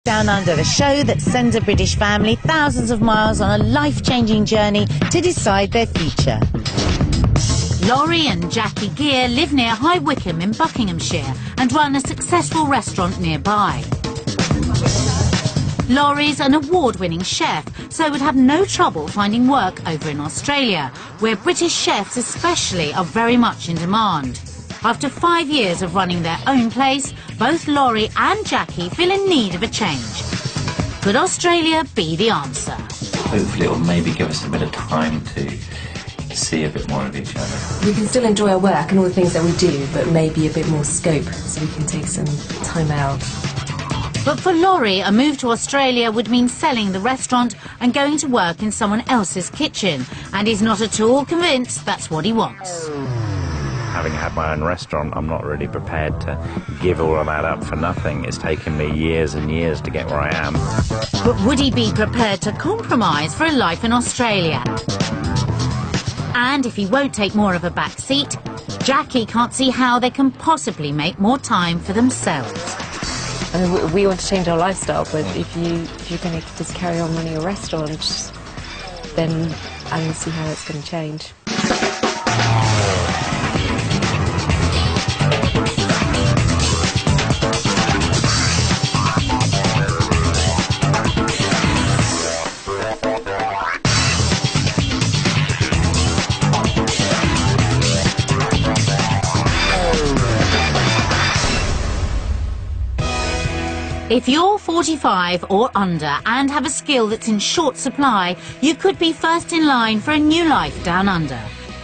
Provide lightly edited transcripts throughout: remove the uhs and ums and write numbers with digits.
Down Under, the show that sends a British family thousands of miles on a life-changing journey to decide their future. Laurie and Jackie Gear live near High Wycombe in Buckinghamshire and run a successful restaurant nearby. Laurie's an award-winning chef, so would have no trouble finding work over in Australia, where British chefs especially are very much in demand. After 5 years of running their own place, both Laurie and Jackie feel in need of a change. Could Australia be the answer? Hopefully it'll maybe give us a bit of time to see a bit more of each other. We can still enjoy our work and all the things that we do, but maybe a bit more scope so we can take some time out. But for Laurie, a move to Australia would mean selling the restaurant and going to work in someone else's kitchen, and he's not at all convinced that's what he wants. Having had my own restaurant, I'm not really prepared to give all of that up for nothing. It's taken me years and years to get where I am. But would he be prepared to compromise for a life in Australia? And if he won't take more of a back seat, Jackie can't see how they can possibly make more time for themselves. I mean, we want to change our lifestyle, but if you're going to just carry on running a restaurant, then I don't see how it's going to change. If you're 45 or under and have a skill that's in short supply, you could be first in line for a new life down under.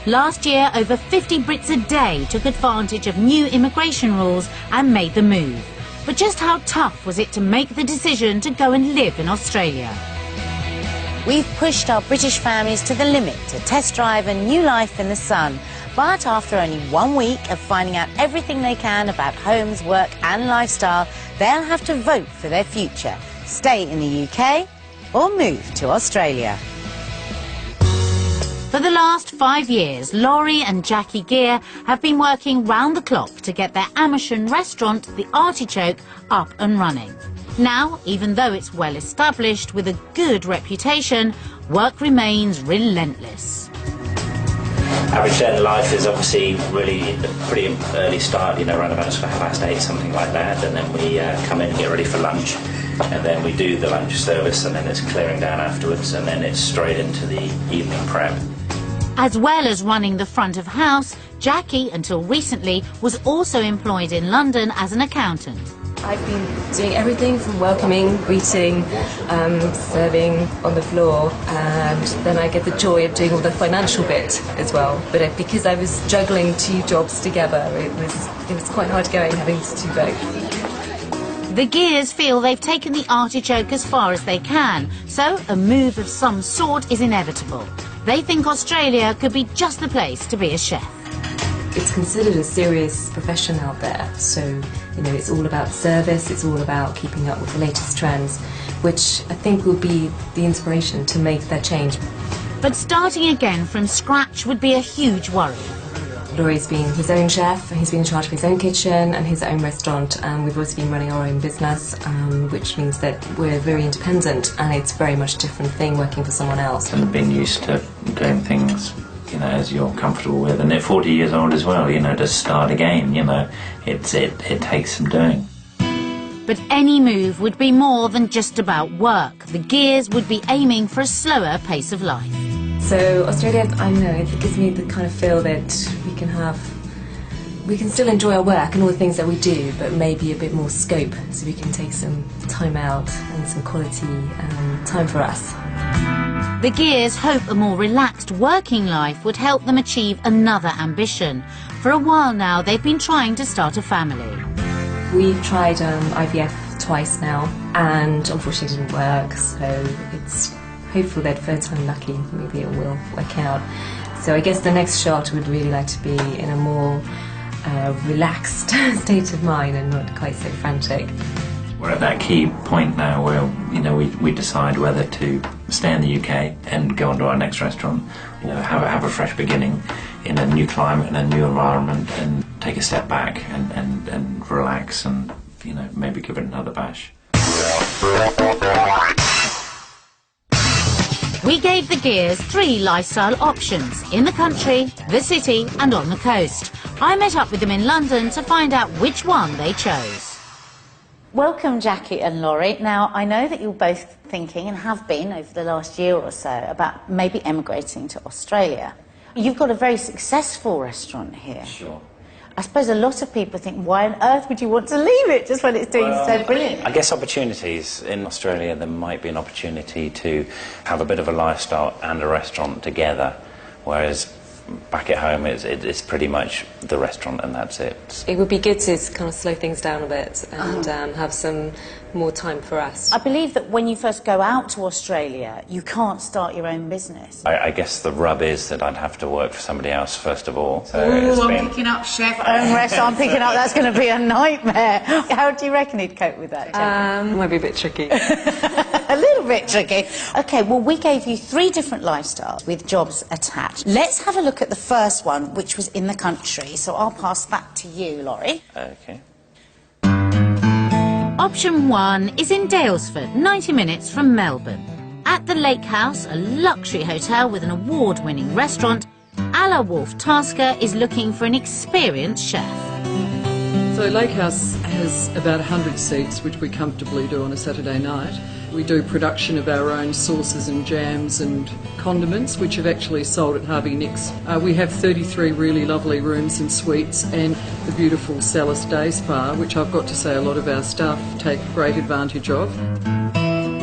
Last year, over 50 Brits a day took advantage of new immigration rules and made the move. But just how tough was it to make the decision to go and live in Australia? We've pushed our British families to the limit to test drive a new life in the sun. But after only 1 week of finding out everything they can about homes, work and lifestyle, they'll have to vote for their future. Stay in the UK or move to Australia. For the last 5 years, Laurie and Jackie Gear have been working round the clock to get their Amersham restaurant, The Artichoke, up and running. Now, even though it's well established with a good reputation, work remains relentless. Average day in life is obviously really a pretty early start, you know, around about 8:30, something like that, and then we come in and get ready for lunch, and then we do the lunch service, and then it's clearing down afterwards, and then it's straight into the evening prep. As well as running the front of house, Jackie, until recently, was also employed in London as an accountant. I've been doing everything from welcoming, greeting, serving on the floor, and then I get the joy of doing all the financial bit as well. But because I was juggling 2 jobs together, it was quite hard going having to do both. The Gears feel they've taken The Artichoke as far as they can, so a move of some sort is inevitable. They think Australia could be just the place to be a chef. It's considered a serious profession out there, so you know it's all about service, it's all about keeping up with the latest trends, which I think will be the inspiration to make that change. But starting again from scratch would be a huge worry. Laurie's been his own chef, he's been in charge of his own kitchen and his own restaurant, and we've also been running our own business, which means that we're very independent, and it's very much a different thing working for someone else. And being used to doing things, you know, as you're comfortable with, and they're 40 years old as well, you know, to start again, you know, it takes some doing. But any move would be more than just about work. The Gears would be aiming for a slower pace of life. So Australia, I know, it gives me the kind of feel that we can still enjoy our work and all the things that we do, but maybe a bit more scope so we can take some time out and some quality time for us. The Gears hope a more relaxed working life would help them achieve another ambition. For a while now, they've been trying to start a family. We've tried IVF twice now, and unfortunately it didn't work, so it's hopeful that third time lucky, maybe it will work out. So I guess the next shot would really like to be in a more relaxed state of mind and not quite so frantic. We're at that key point now where, you know, we decide whether to stay in the UK and go on to our next restaurant, you know, have a fresh beginning in a new climate and a new environment, and take a step back and relax and, you know, maybe give it another bash. We gave the Gears 3 lifestyle options: in the country, the city and on the coast. I met up with them in London to find out which one they chose. Welcome, Jackie and Laurie. Now, I know that you're both thinking, and have been over the last year or so, about maybe emigrating to Australia. You've got a very successful restaurant here. Sure. I suppose a lot of people think, why on earth would you want to leave it just when it's doing so brilliant? I guess opportunities. In Australia, there might be an opportunity to have a bit of a lifestyle and a restaurant together, whereas back at home it's pretty much the restaurant and that's it. It would be good to kind of slow things down a bit and have some more time for us. I believe that when you first go out to Australia, you can't start your own business. I guess the rub is that I'd have to work for somebody else first of all. So I'm picking up chef, own restaurant, I'm picking up, that's going to be a nightmare. How do you reckon he'd cope with that, Jackie? Might be a bit tricky. A little bit tricky. OK, well, we gave you 3 different lifestyles with jobs attached. Let's have a look at the first one, which was in the country. So I'll pass that to you, Laurie. OK. Option 1 is in Dalesford, 90 minutes from Melbourne. At the Lake House, a luxury hotel with an award-winning restaurant, Ala Wolf Tasker is looking for an experienced chef. So Lake House has about 100 seats, which we comfortably do on a Saturday night. We do production of our own sauces and jams and condiments, which have actually sold at Harvey Nicks. We have 33 really lovely rooms and suites and the beautiful Salis Day Spa, which I've got to say a lot of our staff take great advantage of.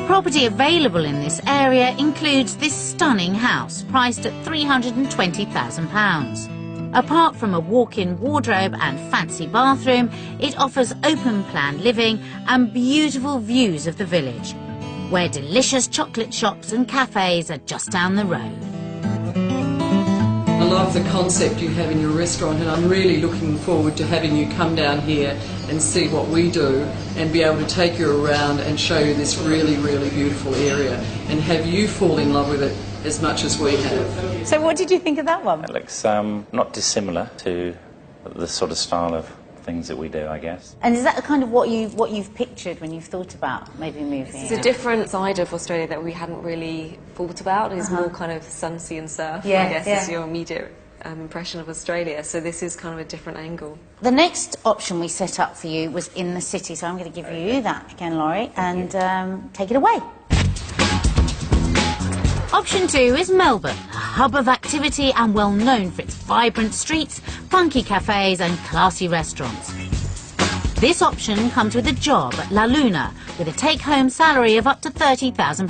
Property available in this area includes this stunning house, priced at £320,000. Apart from a walk-in wardrobe and fancy bathroom, it offers open-plan living and beautiful views of the village, where delicious chocolate shops and cafes are just down the road. I love the concept you have in your restaurant, and I'm really looking forward to having you come down here and see what we do and be able to take you around and show you this really, really beautiful area and have you fall in love with it as much as we have. So what did you think of that one? It looks not dissimilar to the sort of style of things that we do, I guess. And is that kind of what you've pictured when you've thought about maybe moving? It's a different side of Australia that we hadn't really thought about. It's more kind of sun, sea and surf, I guess, is your immediate impression of Australia. So this is kind of a different angle. The next option we set up for you was in the city, so I'm going to give you that again, Laurie, and take it away. Option 2 is Melbourne, a hub of activity and well known for its vibrant streets, funky cafes and classy restaurants. This option comes with a job at La Luna, with a take-home salary of up to £30,000.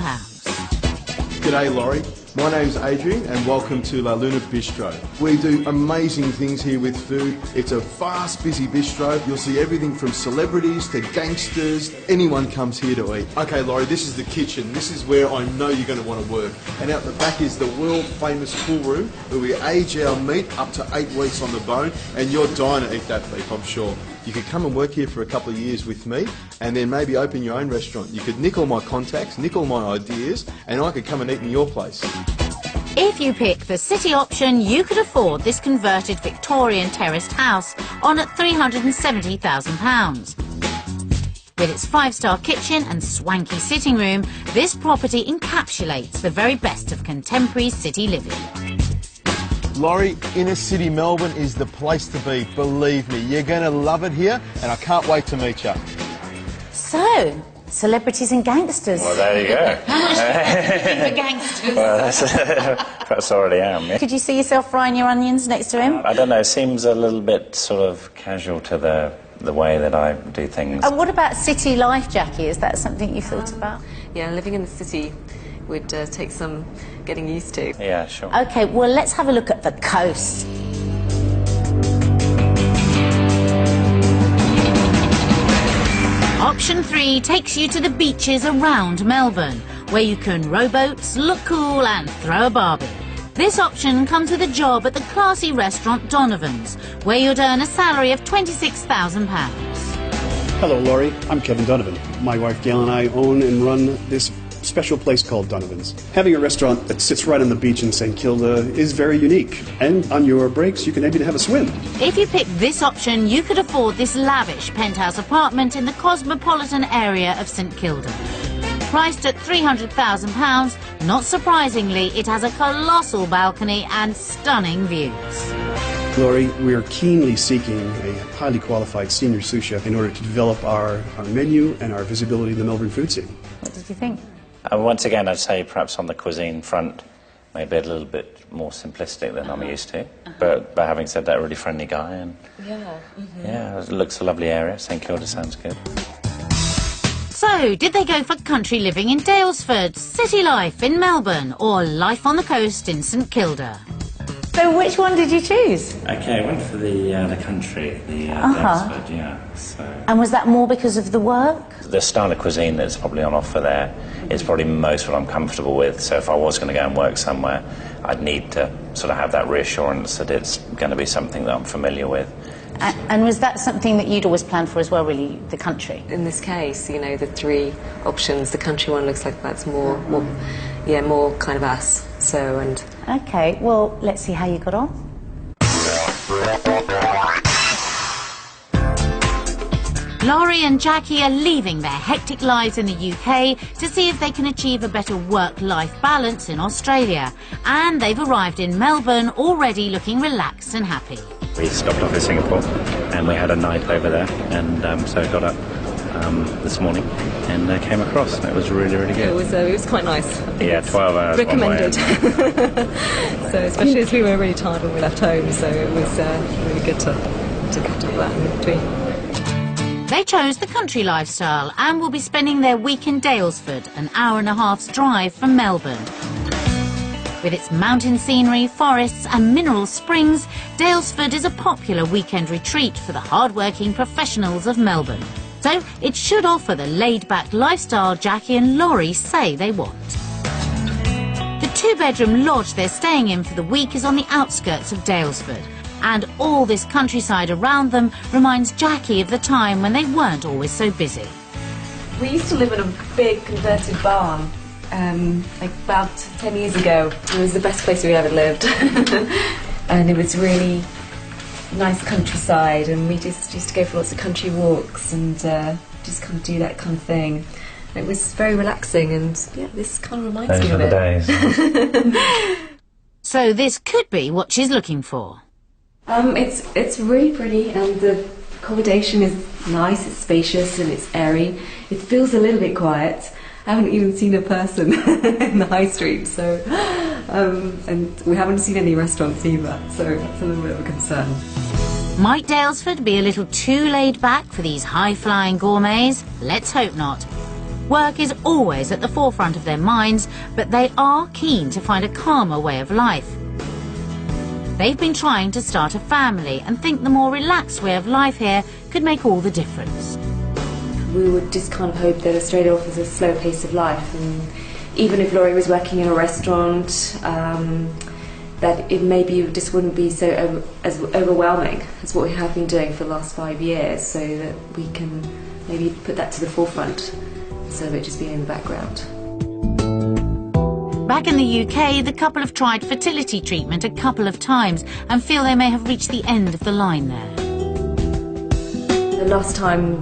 G'day Laurie, my name's Adrian and welcome to La Luna Bistro. We do amazing things here with food. It's a fast, busy bistro. You'll see everything from celebrities to gangsters. Anyone comes here to eat. Okay Laurie, this is the kitchen. This is where I know you're going to want to work. And out the back is the world famous cool room where we age our meat up to 8 weeks on the bone, and you're dying to eat that beef, I'm sure. You could come and work here for a couple of years with me and then maybe open your own restaurant. You could nick all my contacts, nick all my ideas, and I could come and eat in your place. If you pick the city option, you could afford this converted Victorian terraced house on at £370,000. With its 5-star kitchen and swanky sitting room, this property encapsulates the very best of contemporary city living. Laurie, inner city Melbourne is the place to be, believe me. You're going to love it here and I can't wait to meet you. So, celebrities and gangsters. Well, there you go. For gangsters. Well, that's already am, yeah. Could you see yourself frying your onions next to him? I don't know, it seems a little bit sort of casual to the way that I do things. And what about city life, Jackie? Is that something you thought about? Yeah, living in the city would take some getting used to. Yeah, sure. OK, well, let's have a look at the coast. Option 3 takes you to the beaches around Melbourne, where you can rowboats, look cool and throw a barbie. This option comes with a job at the classy restaurant Donovan's, where you'd earn a salary of £26,000. Hello Laurie, I'm Kevin Donovan. My wife Gail and I own and run this special place called Donovan's. Having a restaurant that sits right on the beach in St Kilda is very unique, and on your breaks you can maybe have a swim. If you picked this option, you could afford this lavish penthouse apartment in the cosmopolitan area of St Kilda. Priced at £300,000, not surprisingly, it has a colossal balcony and stunning views. Laurie, we are keenly seeking a highly qualified senior sous chef in order to develop our menu and our visibility in the Melbourne food scene. What did you think? Once again, I'd say perhaps on the cuisine front, maybe a little bit more simplistic than I'm used to. But having said that, a really friendly guy, and yeah, it looks a lovely area. St Kilda sounds good. So, did they go for country living in Daylesford, city life in Melbourne, or life on the coast in St Kilda? So which one did you choose? Okay, I went for the country, the Daylesford, yeah. So. And was that more because of the work? The style of cuisine that's probably on offer there is probably most what I'm comfortable with. So if I was going to go and work somewhere, I'd need to sort of have that reassurance that it's going to be something that I'm familiar with. And was that something that you'd always planned for as well, really, the country? In this case, you know, the three options, the country one looks like that's more kind of us. So, and Okay, well, let's see how you got on. Laurie and Jackie are leaving their hectic lives in the UK to see if they can achieve a better work-life balance in Australia. And they've arrived in Melbourne already looking relaxed and happy. We stopped off in Singapore and we had a night over there, and so I got up this morning and came across, and it was really, really good. it was quite nice. Yeah, 12 hours. Recommended. So especially as we were really tired when we left home, so it was really good to do that in between. They chose the country lifestyle and will be spending their week in Daylesford, an hour and a half's drive from Melbourne. With its mountain scenery, forests and mineral springs, Daylesford is a popular weekend retreat for the hard-working professionals of Melbourne. So it should offer the laid-back lifestyle Jackie and Laurie say they want. The two-bedroom lodge they're staying in for the week is on the outskirts of Daylesford, and all this countryside around them reminds Jackie of the time when they weren't always so busy. We used to live in a big converted barn, like about 10 years ago. It was the best place we ever lived. And it was really nice countryside, and we just used to go for lots of country walks and just kind of do that kind of thing. It was very relaxing, and yeah, this kind of reminds me of it. Those are the days. So this could be what she's looking for. It's really pretty, and the accommodation is nice, it's spacious and it's airy. It feels a little bit quiet. I haven't even seen a person in the high street, so and we haven't seen any restaurants either, so that's a little bit of a concern. Might Daylesford be a little too laid back for these high-flying gourmets? Let's hope not. Work is always at the forefront of their minds, but they are keen to find a calmer way of life. They've been trying to start a family and think the more relaxed way of life here could make all the difference. We would just kind of hope that Australia offers a slow pace of life, and even if Laurie was working in a restaurant, that it maybe just wouldn't be so as overwhelming as what we have been doing for the last 5 years, so that we can maybe put that to the forefront instead of it just being in the background. Back in the UK, the couple have tried fertility treatment a couple of times and feel they may have reached the end of the line there. The last time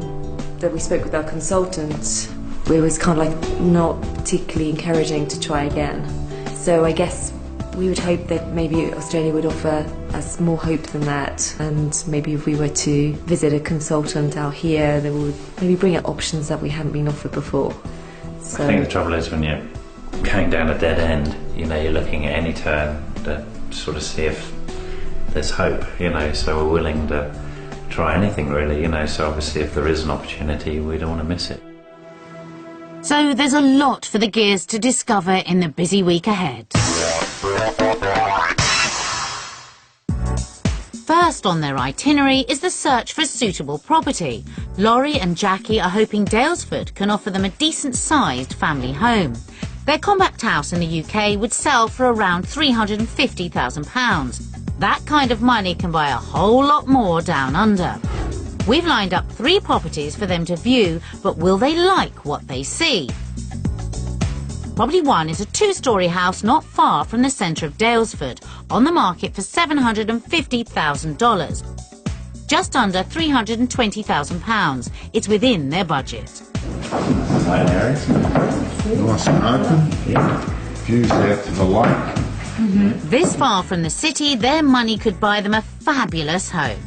that we spoke with our consultant, it was kind of like not particularly encouraging to try again. So I guess we would hope that maybe Australia would offer us more hope than that, and maybe if we were to visit a consultant out here, they would maybe bring out options that we haven't been offered before. So I think the trouble is when you're going down a dead end, you know, you're looking at any turn to sort of see if there's hope, you know, so we're willing to try anything really, you know, so obviously if there is an opportunity, we don't want to miss it. So there's a lot for the gears to discover in the busy week ahead. First on their itinerary is the search for suitable property. Laurie and Jackie are hoping Daylesford can offer them a decent-sized family home. Their compact house in the UK would sell for around £350,000. That kind of money can buy a whole lot more down under. We've lined up 3 properties for them to view, but will they like what they see? Property 1 is a two-storey house not far from the centre of Daylesford, on the market for $750,000. Just under £320,000. It's within their budget. Fine areas. Nice and open. Yeah. Views out to the lake. This far from the city, their money could buy them a fabulous home.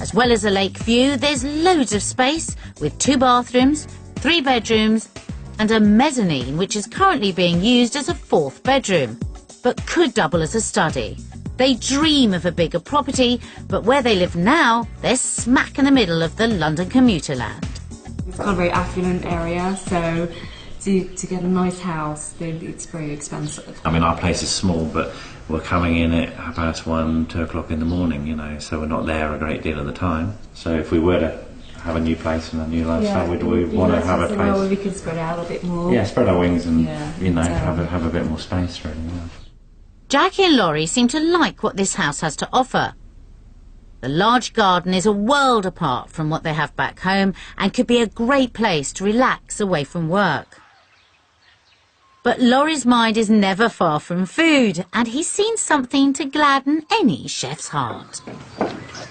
As well as a lake view, there's loads of space with 2 bathrooms, 3 bedrooms and a mezzanine which is currently being used as a 4th bedroom, but could double as a study. They dream of a bigger property, but where they live now, they're smack in the middle of the London commuter land. It's kind of a very affluent area, so to get a nice house, it's very expensive. I mean, our place is small, but we're coming in at 1:30, 2 o'clock in the morning, you know, so we're not there a great deal of the time. So if we were to have a new place and a new lifestyle, we'd want to have a place where we could spread out a bit more. Yeah, spread our wings and, you know, have a bit more space, really. Yeah. Jackie and Laurie seem to like what this house has to offer. The large garden is a world apart from what they have back home and could be a great place to relax away from work. But Laurie's mind is never far from food, and he's seen something to gladden any chef's heart.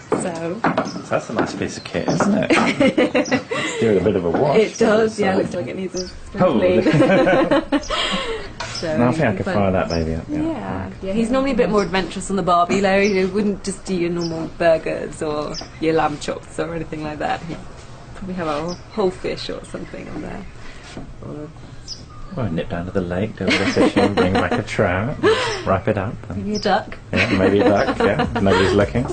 So that's a nice piece of kit, isn't it? It's doing a bit of a wash. It does, yeah, looks like it needs a spring. No, I think I could fry that baby up. Yeah, he's normally a bit more adventurous on the barbie, though. He wouldn't just do your normal burgers or your lamb chops or anything like that. He'd probably have a whole fish or something on there. Well, nip down to the lake, do a bit of fishing, bring back a trout, wrap it up. Maybe a duck. Yeah, maybe a duck, yeah. Nobody's looking.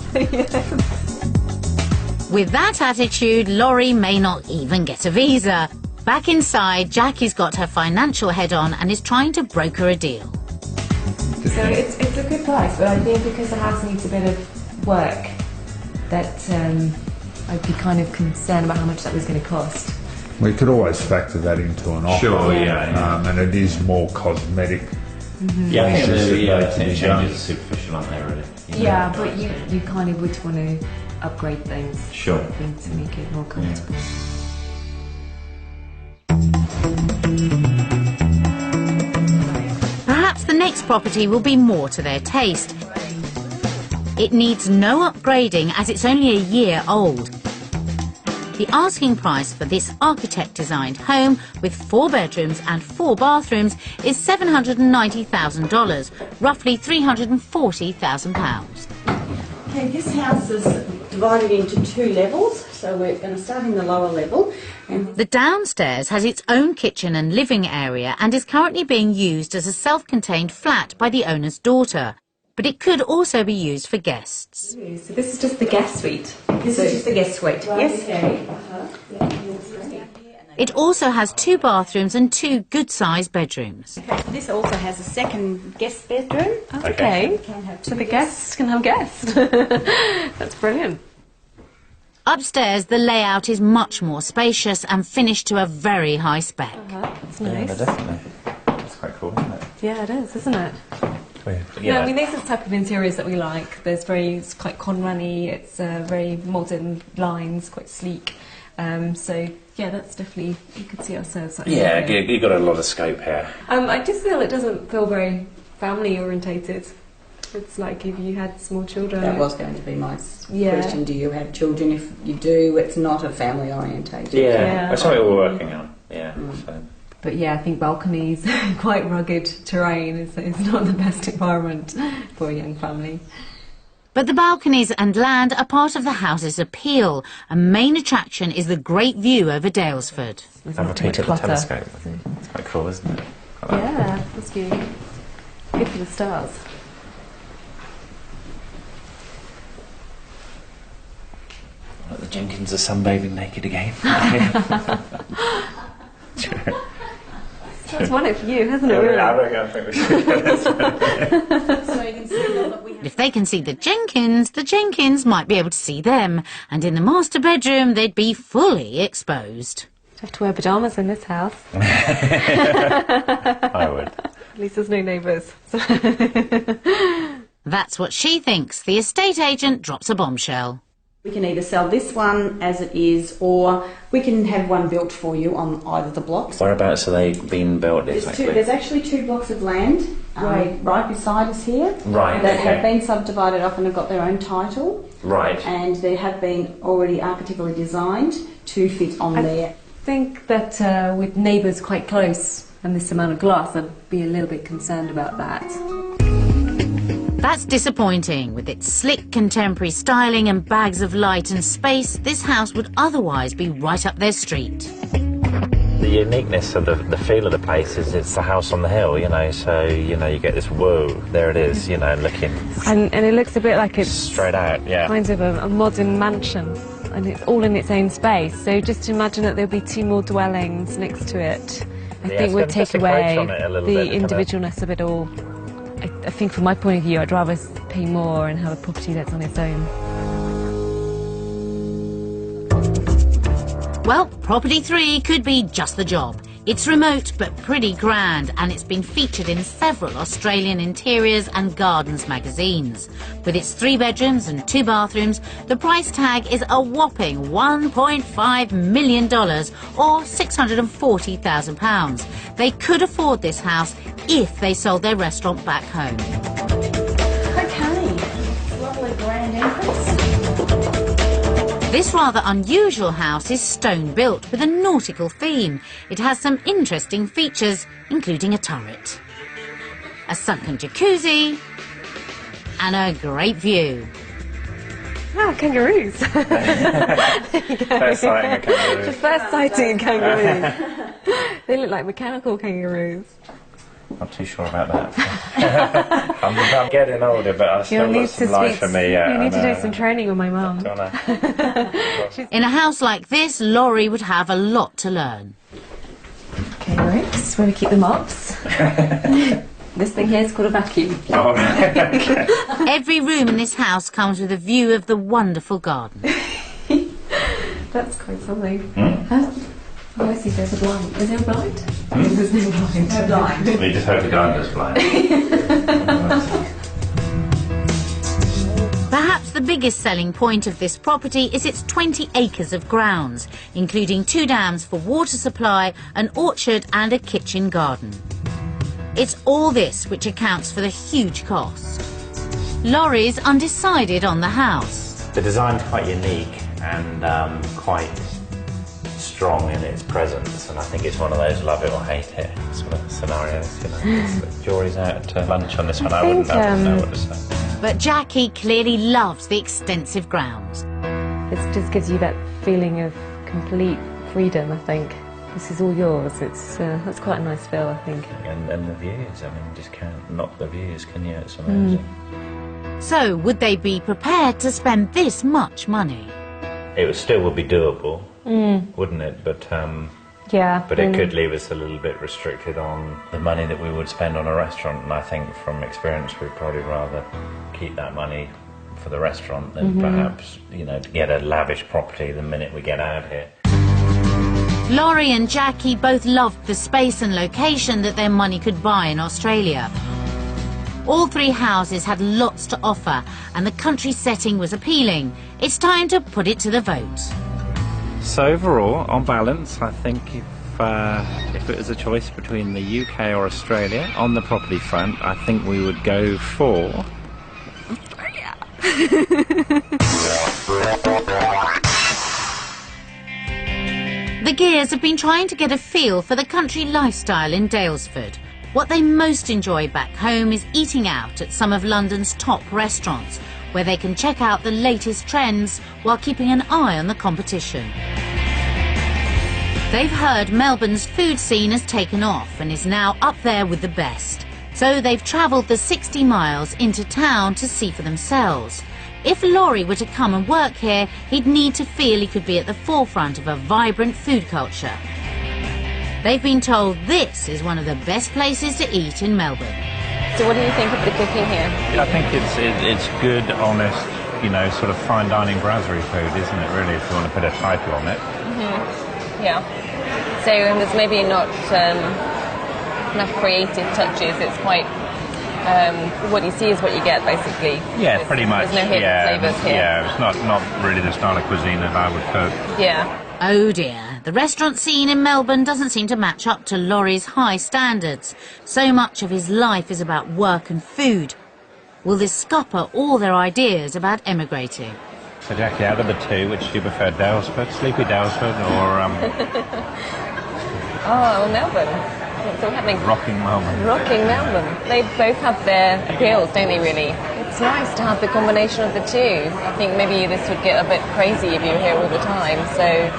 With that attitude, Laurie may not even get a visa. Back inside, Jackie's got her financial head on and is trying to broker a deal. So it's a good price, but I think because the house needs a bit of work, that I'd be kind of concerned about how much that was going to cost. We could always factor that into an offer. Sure, yeah. And it is more cosmetic. Yeah, I think the changes are superficial, aren't they, really? Yeah, but you kind of would want to upgrade things. Sure. I think, to make it more comfortable. Perhaps the next property will be more to their taste. It needs no upgrading as it's only a year old. The asking price for this architect-designed home with 4 bedrooms and 4 bathrooms is $790,000, roughly £340,000. Okay, this house is divided into 2 levels, so we're going to start in the lower level. The downstairs has its own kitchen and living area and is currently being used as a self-contained flat by the owner's daughter. But it could also be used for guests. So this is just the guest suite. This is just the guest suite, yes? Okay. It also has 2 bathrooms and 2 good-sized bedrooms. Okay, so this also has a second guest bedroom. Okay. So the guests can have guests. That's brilliant. Upstairs, the layout is much more spacious and finished to a very high spec. That's nice. Yeah, definitely. It's quite cool, isn't it? Yeah, it is, isn't it? Yeah, I mean, these are the type of interiors that we like. It's quite Conran-y, it's very modern lines, quite sleek. So, yeah, that's definitely, you could see ourselves. Yeah, you've got a lot of scope here. I just feel it doesn't feel very family-orientated. It's like if you had small children. That was going to be my question. Do you have children? If you do, it's not a family orientated. Yeah, that's what we're working on. Yeah. So. But yeah, I think balconies, quite rugged terrain, it's not the best environment for a young family. But the balconies and land are part of the house's appeal. A main attraction is the great view over Daylesford. Have a peek at the telescope. It's quite cool, isn't it? Yeah, that's good. Good for the stars. The Jenkins are sunbathing naked again. That's won it for you, hasn't it? Really? If they can see the Jenkins might be able to see them. And in the master bedroom, they'd be fully exposed. You have to wear pyjamas in this house. I would. At least there's no neighbours. That's what she thinks. The estate agent drops a bombshell. We can either sell this one as it is, or we can have one built for you on either the blocks. Whereabouts are they being built exactly? There's actually 2 blocks of land right beside us here. Right, that okay. have been subdivided off and have got their own title. Right. And they have been already architecturally designed to fit on there. I think that with neighbours quite close and this amount of glass, I'd be a little bit concerned about that. That's disappointing. With its slick contemporary styling and bags of light and space, this house would otherwise be right up their street. The uniqueness of the feel of the place is it's the house on the hill, you know, so, you know, you get this, whoa, there it is, you know, looking... And it looks a bit like it's... Straight out, yeah. Kind of a modern mansion, and it's all in its own space, so just imagine that there'll be 2 more dwellings next to it. I think would take away the individualness of it all. I think from my point of view, I'd rather pay more and have a property that's on its own. Well, Property 3 could be just the job. It's remote but pretty grand, and it's been featured in several Australian interiors and gardens magazines. With its 3 bedrooms and 2 bathrooms, the price tag is a whopping $1.5 million or £640,000. They could afford this house if they sold their restaurant back home. Okay, lovely grand entrance. This rather unusual house is stone built with a nautical theme. It has some interesting features, including a turret, a sunken jacuzzi and a great view. Ah, kangaroos. First sighting of kangaroos. The first sighting of kangaroos. They look like mechanical kangaroos. Not too sure about that. I'm getting older, but I've still got some life for me. You need to do some training with my mum. In a house like this, Laurie would have a lot to learn. Okay, right, this is where we keep the mops. This thing here is called a vacuum. Oh, right. Okay. Every room in this house comes with a view of the wonderful garden. That's quite something. Oh, I see, there's a blind. Is there a blind? There's no blind. No blind. We just hope the garden's blind. Perhaps the biggest selling point of this property is its 20 acres of grounds, including 2 dams for water supply, an orchard and a kitchen garden. It's all this which accounts for the huge cost. Laurie's undecided on the house. The design's quite unique and quite strong in its presence, and I think it's one of those love it or hate it sort of scenarios, you know. The jury's out to lunch on this one. I wouldn't know what to say. But Jackie clearly loves the extensive grounds. It just gives you that feeling of complete freedom, I think. This is all yours. That's quite a nice feel, I think. And the views, I mean, you just can't knock the views, can you? It's amazing. So, would they be prepared to spend this much money? It still would be doable, wouldn't it? But yeah. But it could leave us a little bit restricted on the money that we would spend on a restaurant, and I think from experience we'd probably rather keep that money for the restaurant than perhaps, you know, to get a lavish property the minute we get out here. Laurie and Jackie both loved the space and location that their money could buy in Australia. All 3 houses had lots to offer, and the country setting was appealing. It's time to put it to the vote. So overall, on balance, I think if it was a choice between the UK or Australia on the property front, I think we would go for Australia. The Gears have been trying to get a feel for the country lifestyle in Daylesford. What they most enjoy back home is eating out at some of London's top restaurants, where they can check out the latest trends while keeping an eye on the competition. They've heard Melbourne's food scene has taken off and is now up there with the best. So they've travelled the 60 miles into town to see for themselves. If Laurie were to come and work here, he'd need to feel he could be at the forefront of a vibrant food culture. They've been told this is one of the best places to eat in Melbourne. So what do you think of the cooking here? I think it's good, honest, you know, sort of fine dining brasserie food, isn't it, really, if you want to put a title on it? Yeah. So there's maybe not enough creative touches. It's quite What you see is what you get, basically. Yeah, pretty much. There's no hidden flavours here. Yeah, it's not really the style of cuisine that I would cook. Yeah. Oh dear, the restaurant scene in Melbourne doesn't seem to match up to Laurie's high standards. So much of his life is about work and food. Will this scupper all their ideas about emigrating? So Jackie, out of the two, which do you prefer, Dalesford, Sleepy Dalesford, or Oh, Melbourne. What's all happening? Rocking Melbourne? Rocking Melbourne. They both have their appeals, don't they, really? It's nice to have the combination of the two. I think maybe this would get a bit crazy if you were here all the time, so...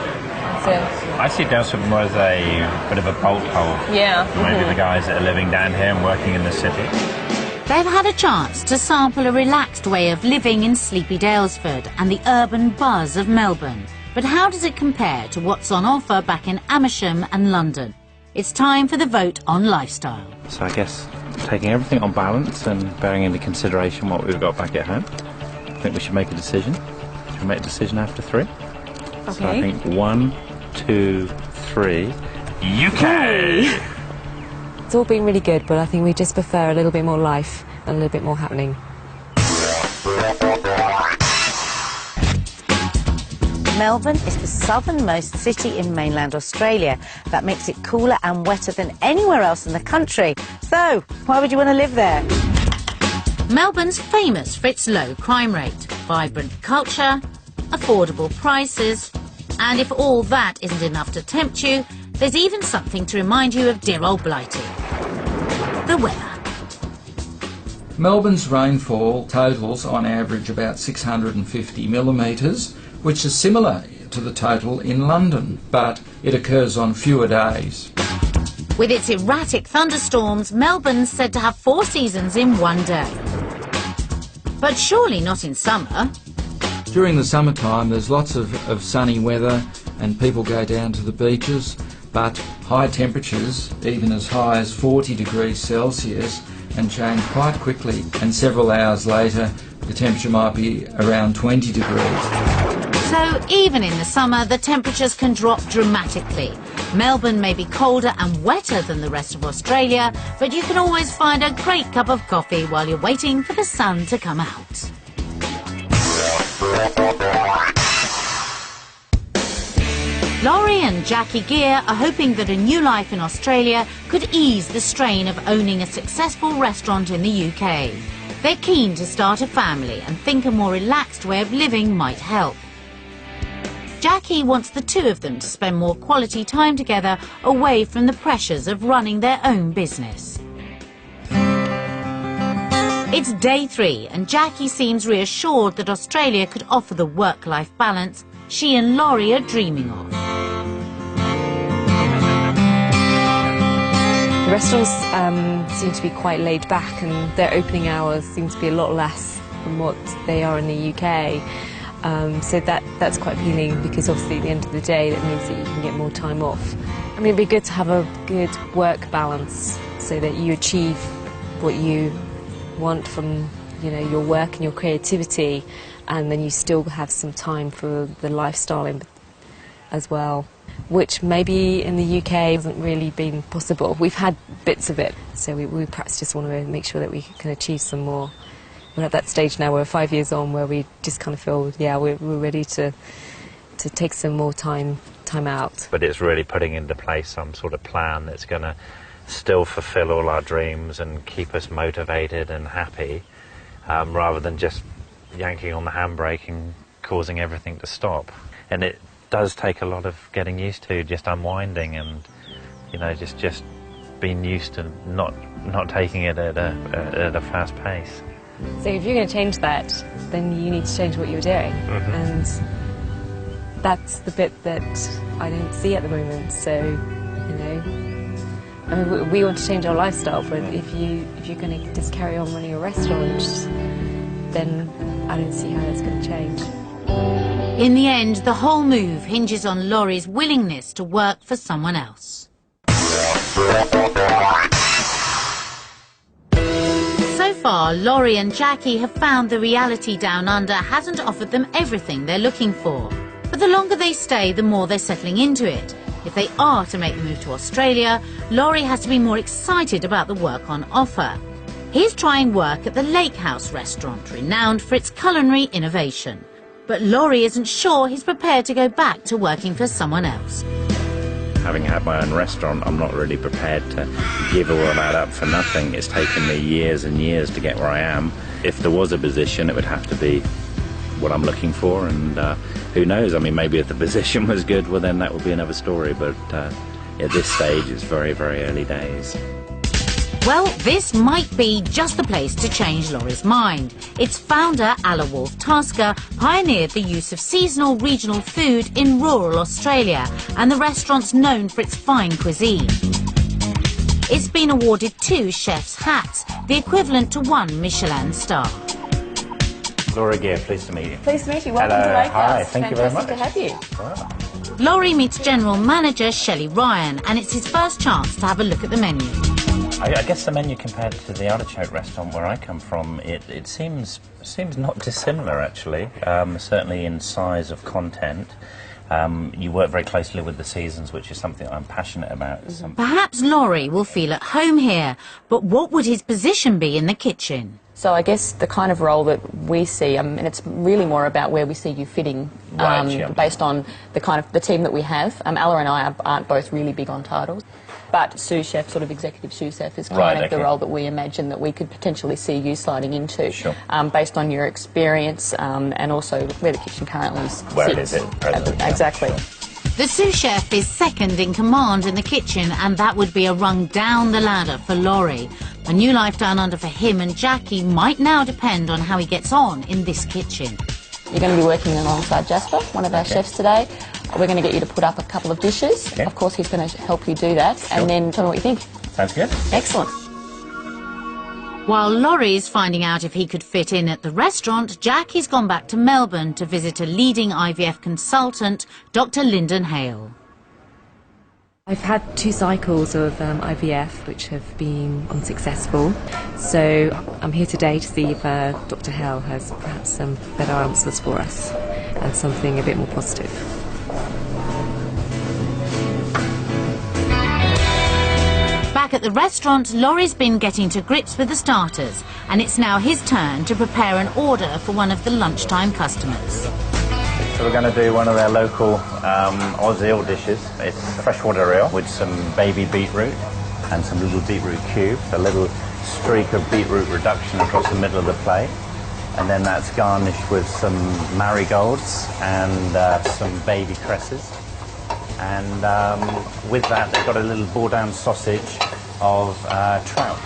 I see Dalesford more as a bit of a bolt hole. Yeah. Maybe the guys that are living down here and working in the city. They've had a chance to sample a relaxed way of living in sleepy Dalesford and the urban buzz of Melbourne. But how does it compare to what's on offer back in Amersham and London? It's time for the vote on lifestyle. So I guess taking everything on balance and bearing into consideration what we've got back at home, I think we should make a decision. Should we make a decision after 3? Okay. So I think 1, 2, 3, UK! It's all been really good, but I think we just prefer a little bit more life and a little bit more happening. Melbourne is the southernmost city in mainland Australia. That makes it cooler and wetter than anywhere else in the country. So, why would you want to live there? Melbourne's famous for its low crime rate, vibrant culture, affordable prices, and if all that isn't enough to tempt you, there's even something to remind you of dear old Blighty. The weather. Melbourne's rainfall totals on average about 650 millimetres, which is similar to the total in London, but it occurs on fewer days. With its erratic thunderstorms, Melbourne's said to have 4 seasons in one day. But surely not in summer. During the summertime there's lots of sunny weather and people go down to the beaches, but high temperatures, even as high as 40 degrees Celsius, and change quite quickly, and several hours later the temperature might be around 20 degrees. So even in the summer, the temperatures can drop dramatically. Melbourne may be colder and wetter than the rest of Australia, but you can always find a great cup of coffee while you're waiting for the sun to come out. Laurie and Jackie Gear are hoping that a new life in Australia could ease the strain of owning a successful restaurant in the UK. They're keen to start a family and think a more relaxed way of living might help. Jackie wants the two of them to spend more quality time together away from the pressures of running their own business. It's day 3 and Jackie seems reassured that Australia could offer the work-life balance she and Laurie are dreaming of. The restaurants seem to be quite laid back and their opening hours seem to be a lot less than what they are in the UK. So that's quite appealing because obviously at the end of the day that means that you can get more time off. I mean, it'd be good to have a good work balance so that you achieve what you want from, you know, your work and your creativity, and then you still have some time for the lifestyle as well, which maybe in the UK hasn't really been possible. We've had bits of it, so we perhaps just want to make sure that we can achieve some more. We're at that stage now, we're 5 years on, where we just kind of feel, yeah, we're ready to take some more time out. But it's really putting into place some sort of plan that's going to still fulfil all our dreams and keep us motivated and happy, rather than just yanking on the handbrake and causing everything to stop. And it does take a lot of getting used to, just unwinding and, you know, just being used to not taking it at a fast pace. So if you're going to change that, then you need to change what you're doing. And that's the bit that I don't see at the moment. So, you know, I mean, we want to change our lifestyle, but if you're going to just carry on running a restaurant, then I don't see how that's going to change. In the end, the whole move hinges on Laurie's willingness to work for someone else. So far, Laurie and Jackie have found the reality down under hasn't offered them everything they're looking for. But the longer they stay, the more they're settling into it. If they are to make the move to Australia, Laurie has to be more excited about the work on offer. He's trying work at the Lake House restaurant, renowned for its culinary innovation. But Laurie isn't sure he's prepared to go back to working for someone else. Having had my own restaurant, I'm not really prepared to give all of that up for nothing. It's taken me years and years to get where I am. If there was a position, it would have to be what I'm looking for, and who knows, I mean, maybe if the position was good, well then that would be another story, but at this stage it's very, very early days. Well, this might be just the place to change Laurie's mind. Its founder, Alla Wolf-Tasker, pioneered the use of seasonal regional food in rural Australia, and the restaurant's known for its fine cuisine. It's been awarded 2 chef's hats, the equivalent to 1 Michelin star. Laura Gear, pleased to meet you. Pleased to meet you. Welcome Hello. to Lake House. Hi, thank you very much. Fantastic to have you. Laurie meets General Manager Shelley Ryan, and it's his first chance to have a look at the menu. I guess the menu compared to the Artichoke restaurant where I come from, it seems not dissimilar actually, certainly in size of content. You work very closely with the seasons, which is something I'm passionate about. Perhaps Laurie will feel at home here, but what would his position be in the kitchen? So I guess the kind of role that we see, and it's really more about where we see you fitting, based on the team that we have. Alla and I aren't both really big on titles, but sous chef, sort of executive sous chef, is kind of the role that we imagine that we could potentially see you sliding into, based on your experience and also where the kitchen currently sits. Where it is present. Exactly. The sous chef is second in command in the kitchen, and that would be a rung down the ladder for Laurie. A new life down under for him and Jackie might now depend on how he gets on in this kitchen. You're going to be working alongside Jasper, one of our chefs today. We're going to get you to put up a couple of dishes. Of course, he's going to help you do that. And then tell me what you think. Sounds good. Excellent. While Laurie's finding out if he could fit in at the restaurant, Jackie's gone back to Melbourne to visit a leading IVF consultant, Dr. Lyndon Hale. I've had 2 cycles of IVF which have been unsuccessful, so I'm here today to see if Dr. Hale has perhaps some better answers for us and something a bit more positive. Back at the restaurant, Laurie's been getting to grips with the starters, and it's now his turn to prepare an order for one of the lunchtime customers. So we're going to do one of their local Oz eel dishes. It's freshwater eel with some baby beetroot and some little beetroot cubes, a little streak of beetroot reduction across the middle of the plate. And then that's garnished with some marigolds and some baby cresses. And with that, they've got a little bourdain sausage of trout.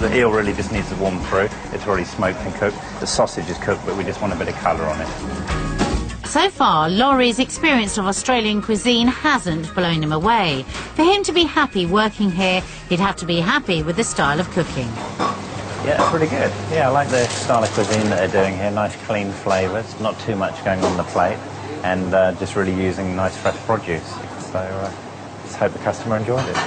The eel really just needs to warm through. It's already smoked and cooked. The sausage is cooked, but we just want a bit of colour on it. So far, Laurie's experience of Australian cuisine hasn't blown him away. For him to be happy working here, he'd have to be happy with the style of cooking. Yeah, it's pretty good. Yeah, I like the style of cuisine that they're doing here. Nice, clean flavours, not too much going on the plate, and just really using nice, fresh produce. So just hope the customer enjoyed it.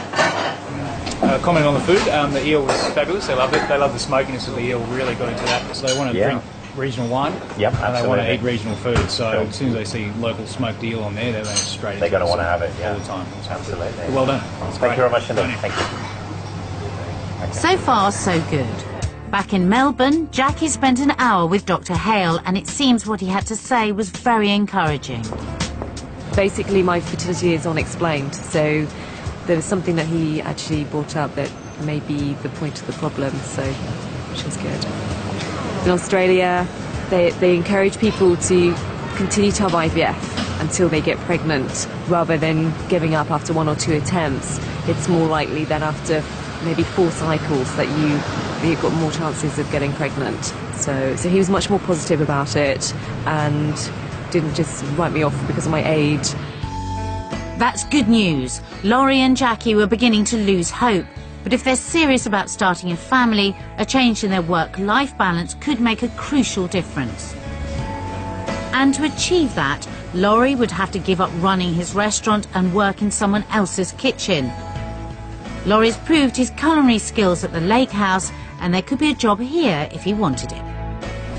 Comment on the food, the eel was fabulous. They loved it. They loved the smokiness of the eel, really got into that. So they want to drink regional wine, and they want to eat regional food. So as soon as they see local smoked eel on there, they're straight into it. They're going to want to have it, all the time. Absolutely. Well done. Thank you very much indeed. Thank you. Okay. So far, so good. Back in Melbourne, Jackie spent an hour with Dr. Hale, and it seems what he had to say was very encouraging. Basically, my fertility is unexplained, so there was something that he actually brought up that may be the point of the problem, so which is good. In Australia, they encourage people to continue to have IVF until they get pregnant, rather than giving up after 1 or 2 attempts. It's more likely that after maybe 4 cycles that you've got more chances of getting pregnant. So he was much more positive about it and didn't just write me off because of my age. That's good news. Laurie and Jackie were beginning to lose hope. But if they're serious about starting a family, a change in their work-life balance could make a crucial difference. And to achieve that, Laurie would have to give up running his restaurant and work in someone else's kitchen. Laurie's proved his culinary skills at the Lake House, and there could be a job here if he wanted it.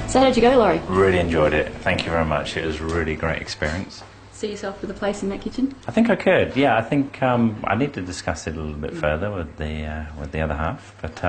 So how did you go, Laurie? Really enjoyed it. Thank you very much. It was a really great experience. see yourself with a place in that kitchen? I think I could. Yeah, I think I need to discuss it a little bit further with the other half. But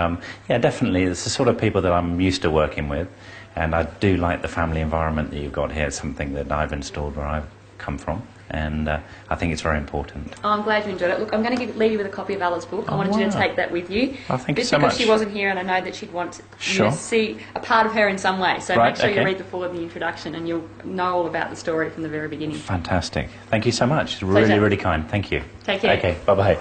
yeah, definitely, it's the sort of people that I'm used to working with, and I do like the family environment that you've got here. It's something that I've installed where I've come from, and I think it's very important. Oh, I'm glad you enjoyed it. Look, I'm going to leave you with a copy of Ella's book. I wanted you to take that with you. Oh, thank you Just so much. because she wasn't here, and I know that she'd want you Sure. to see a part of her in some way. So Right, make sure okay. you read the foreword and the introduction, and you'll know all about the story from the very beginning. Fantastic. Thank you so much. It's Pleasure. really, really kind. Thank you. Take care. Okay, bye-bye.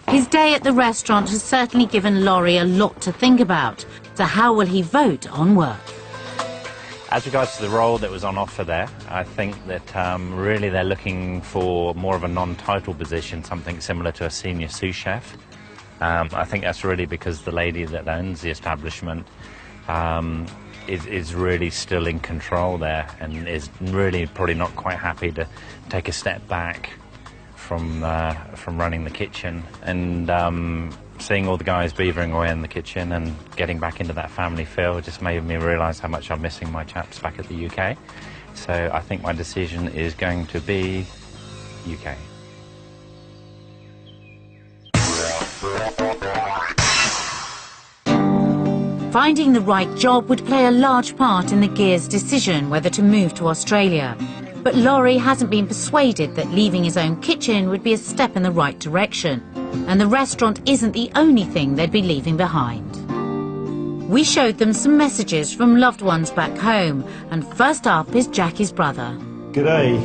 His day at the restaurant has certainly given Laurie a lot to think about. So how will he vote on work? As regards to the role that was on offer there, I think that really they're looking for more of a non-title position, something similar to a senior sous chef. I think that's really because the lady that owns the establishment is really still in control there and is really probably not quite happy to take a step back from running the kitchen, and seeing all the guys beavering away in the kitchen and getting back into that family feel just made me realise how much I'm missing my chaps back at the UK. So I think my decision is going to be UK. Finding the right job would play a large part in the Gears' decision whether to move to Australia. But Laurie hasn't been persuaded that leaving his own kitchen would be a step in the right direction. And the restaurant isn't the only thing they'd be leaving behind. We showed them some messages from loved ones back home, and first up is Jackie's brother. G'day.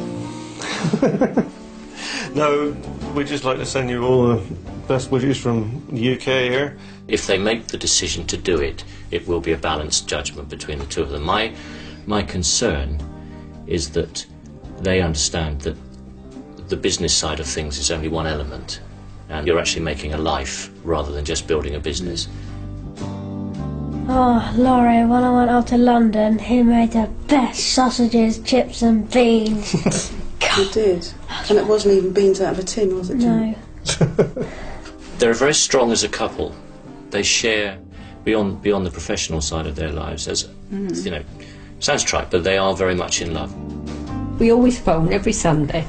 No, we'd just like to send you all the best wishes from the UK here. If they make the decision to do it, it will be a balanced judgment between the two of them. My concern is that they understand that the business side of things is only one element, and you're actually making a life rather than just building a business. Oh, Laurie, when I went out to London, he made the best sausages, chips and beans. You did? And it wasn't even beans out of a tin, was it, Jim? No. They're very strong as a couple. They share beyond the professional side of their lives. As you know, sounds trite, but they are very much in love. We always phone every Sunday,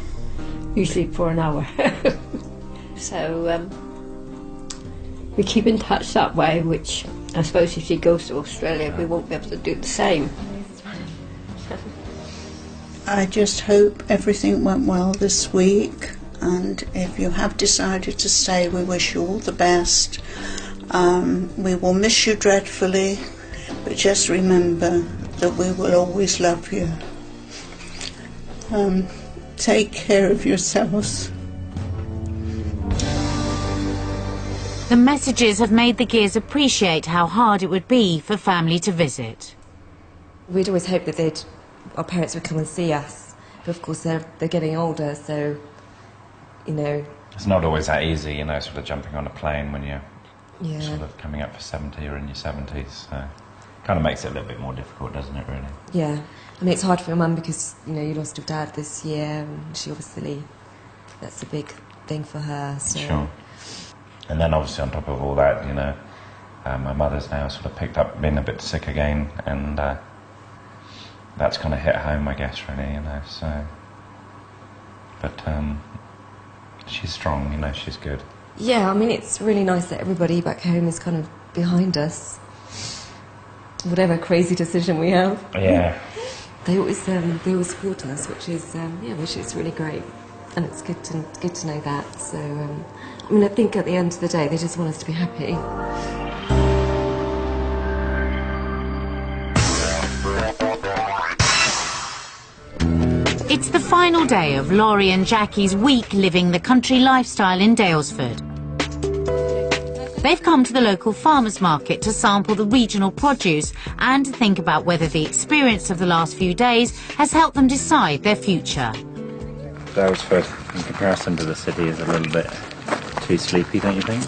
usually for an hour. So we keep in touch that way, which I suppose if she goes to Australia we won't be able to do the same. I just hope everything went well this week, and if you have decided to stay, we wish you all the best. We will miss you dreadfully, but just remember that we will always love you. Take care of yourselves. The messages have made the Gears appreciate how hard it would be for family to visit. We'd always hoped that our parents would come and see us, but of course they're getting older, so, you know... It's not always that easy, you know, sort of jumping on a plane when you're Yeah. sort of coming up for 70 or in your 70s. So kind of makes it a little bit more difficult, doesn't it, really? Yeah, I mean, it's hard for your mum because, you know, you lost your dad this year, and she obviously, that's a big thing for her, so... Sure. And then obviously on top of all that, you know, my mother's now sort of picked up being a bit sick again, and that's kind of hit home, I guess, really, you know, so... But she's strong, you know, she's good. Yeah, I mean, it's really nice that everybody back home is kind of behind us. Whatever crazy decision we have. Yeah. They always support us, which is really great, and it's good to know that. So, I mean, I think at the end of the day, they just want us to be happy. It's the final day of Laurie and Jackie's week living the country lifestyle in Dalesford. They've come to the local farmers market to sample the regional produce and to think about whether the experience of the last few days has helped them decide their future. Dalesford, in comparison to the city, is a little bit too sleepy, don't you think?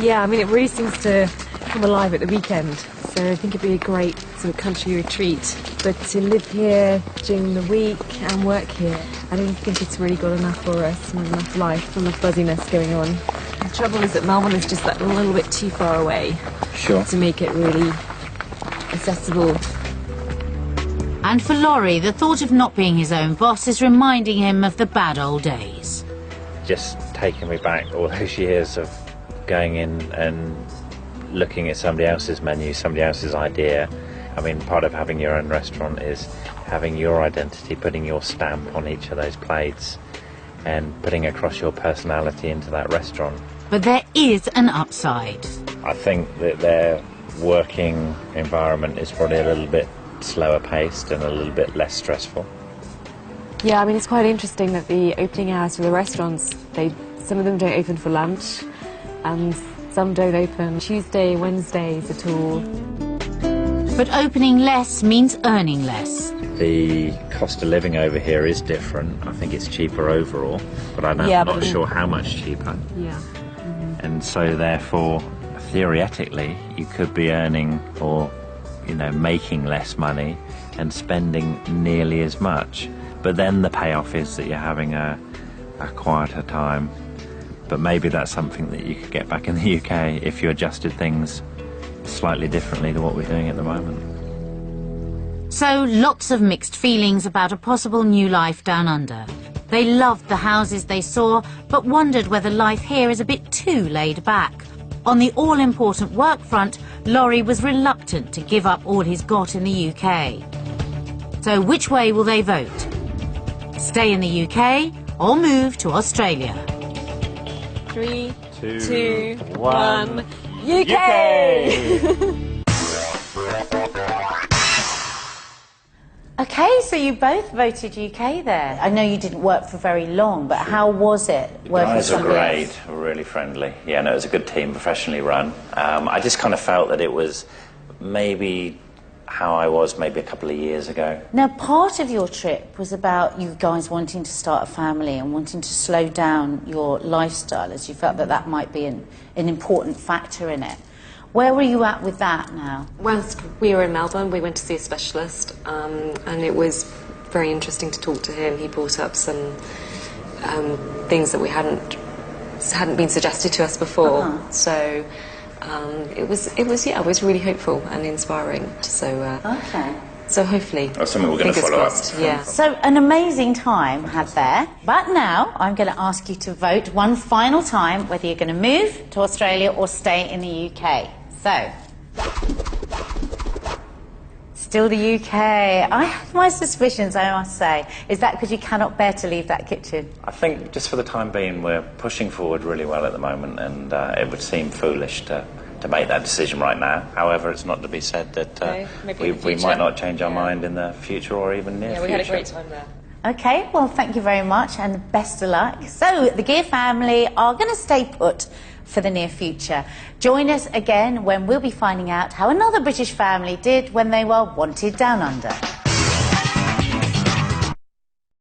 Yeah, I mean, it really seems to come alive at the weekend, so I think it'd be a great sort of country retreat. But to live here during the week and work here, I don't think it's really got enough for us, not enough life, not enough buzziness going on. The trouble is that Melbourne is just that little bit too far away Sure. to make it really accessible. And for Laurie, the thought of not being his own boss is reminding him of the bad old days. Just taking me back all those years of going in and looking at somebody else's menu, somebody else's idea. I mean, part of having your own restaurant is having your identity, putting your stamp on each of those plates and putting across your personality into that restaurant. But there is an upside. I think that their working environment is probably a little bit slower paced and a little bit less stressful. Yeah, I mean, it's quite interesting that the opening hours for the restaurants, some of them don't open for lunch and some don't open Tuesday, Wednesdays at all. But opening less means earning less. The cost of living over here is different. I think it's cheaper overall, but I'm not sure how much cheaper. Yeah. And so therefore, theoretically, you could be earning or, you know, making less money and spending nearly as much. But then the payoff is that you're having a quieter time. But maybe that's something that you could get back in the UK if you adjusted things slightly differently to what we're doing at the moment. So lots of mixed feelings about a possible new life down under. They loved the houses they saw, but wondered whether life here is a bit too laid back. On the all-important work front, Laurie was reluctant to give up all he's got in the UK. So which way will they vote? Stay in the UK or move to Australia? 3, 2, 1, UK! Okay, so you both voted UK there. I know you didn't work for very long, but how was it working with Guys are somebody great, else? really friendly. Yeah, no, it was a good team, professionally run. I just kind of felt that it was maybe how I was maybe a couple of years ago. Now, part of your trip was about you guys wanting to start a family and wanting to slow down your lifestyle, as you felt that that might be an important factor in it. Where were you at with that now? Whilst we were in Melbourne, we went to see a specialist, and it was very interesting to talk to him. He brought up some things that we hadn't been suggested to us before. So it was really hopeful and inspiring. So so hopefully, that's something we're going to follow crossed, up. Yeah. So an amazing time had there, but now I'm going to ask you to vote one final time whether you're going to move to Australia or stay in the UK. So, still the UK. I have my suspicions, I must say. Is that because you cannot bear to leave that kitchen? I think just for the time being, we're pushing forward really well at the moment, and it would seem foolish to make that decision right now. However, it's not to be said that we might not change our mind in the future or even near future. Yeah, we had a great time there. Okay, well, thank you very much and best of luck. So, the Gear family are going to stay put for the near future. Join us again when we'll be finding out how another British family did when they were wanted down under.